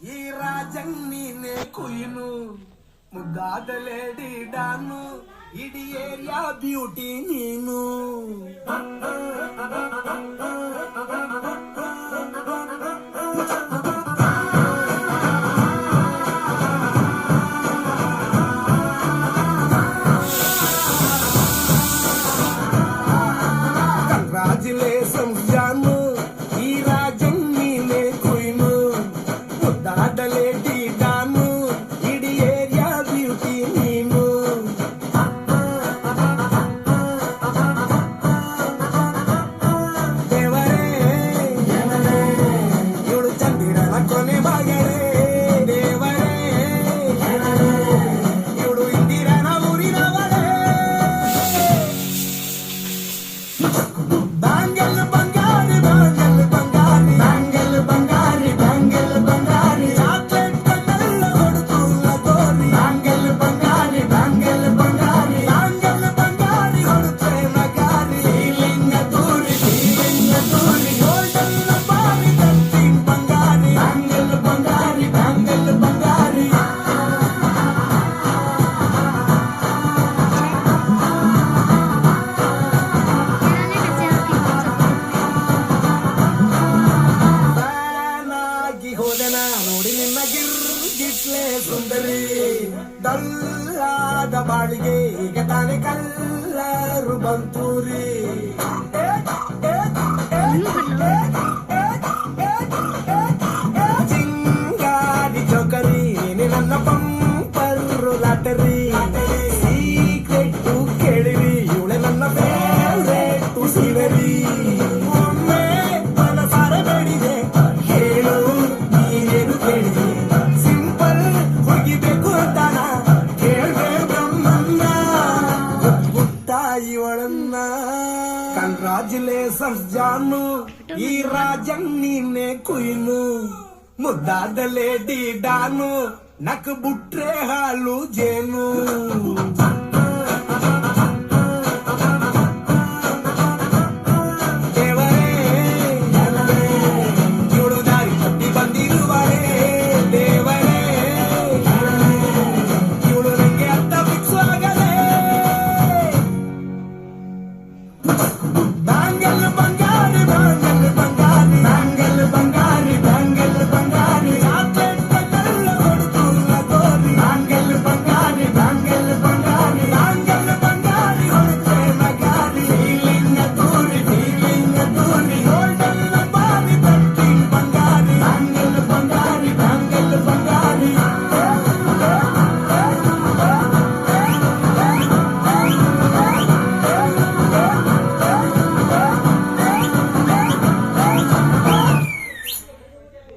ಈ ರಾಜಂಗ್ ನೀನೆ ಕುಯ್ನು ಮುದ್ದಾದ ಲೇಡಿ ಡಾನು ಇಡೀ ಏರಿಯಾ ಬ್ಯೂಟಿ ನೀನು. ಕಂಗ್ರಾಚುಲೇಷನ್ಸ್ ಜಾನು, ಈ ರಾಜಂಗ್ ನೀನೆ ಕುಯ್ನು ಮುದ್ದಾದ ಲೇಡಿ ಡಾನು ಇಡೀ ಏರಿಯಾ ಬ್ಯೂಟಿ ನೀನು. ದೇವರೇ ಇವಳು ಚಂದಿರನ ಕೊನೆ ಮಗಳೇ, ದೇವರೇ ಇವಳು ಇಂದಿರನ ಊರಿನವಳೇ. ಬ್ಯಾಂಗಲ್ ಬಂಗಾರಿ ಬ್ಯಾಂಗಲ್ ಬಂಗಾರಿ ಬ್ಯಾಂಗಲ್ ಬಂಗಾರಿ ಬ್ಯಾಂಗಲ್ ಬಂಗಾರಿ ಚಾಕ್ಲೇಟ್ ಕಣ್ಣೆಲ್ಲ ಹೊಡೆದುಲ್ಲ ಗೋರಿ. ಬ್ಯಾಂಗಲ್ ಬಂಗಾರಿ ಬ್ಯಾಂಗಲ್ ಬಂಗಾರಿ ಬ್ಯಾಂಗಲ್ ಬಂಗಾರಿ ಹೊಡುತ್ತೆ ನಗಾರಿ. ಫೀಲಿಂಗ್ ದೂರಿ ಗೋಲ್ಡನ್ ಬಾರಿ ಕತ್ತಿಂಗ್ ಬಂಗಾರಿ. ಬ್ಯಾಂಗಲ್ ಬಂಗಾರಿ ಬ್ಯಾಂಗಲ್ ಬಂಗಾರಿ ನಾನಾಗಿ ಹೋದೆನ ನೋಡಿ ನಿನ್ನ ಗಿರ್ಗಿಟ್ಲೆ ಸುಂದರಿ. ಡಲ್ಲಾದ ಬಾಳಿಗೆ ಈಗ ತಾನೆ ಕಲ್ಲರು ಬಂತೂರಿ. ಚಿಂಗಾರಿ ಜೋಕರಿ ನೀನೆ ನನ್ನ ಬಂಪರು ಲಾಟರಿ. ಸೀಕ್ರೆಟ್ ಕೇಳಿರಿ ಇವಳೆ ನನ್ನ ಫೇವ್ರೇಟ್ ಸೀನರಿ. ಒಮ್ಮೆ ಮನಸಾರ ಬೇಡಿದೆ ಹೇಳು ನೀನೇನು ಕೇಳಿದೆ. ಸಿಂಪಲ್ ಹೋಗಿಬೇಕು ಅಂತಾನ ಕೇಳ್ದೆ ಬ್ರಹ್ಮನ್ನ ಗುಟ್ಟ ಇವಳನ್ನ. ಕಂಗ್ರಾಚುಲೇಷನ್ಸ್ ಜಾನು, ಈ ರಾಜಂಗ್ ನೀನೆ ಕುಯ್ನು ಮುದ್ದಾದ ಲೇಡಿ ಡಾನು ನಕ್ ಬುಟ್ರೆ ಹಾಲು ಜೇನು.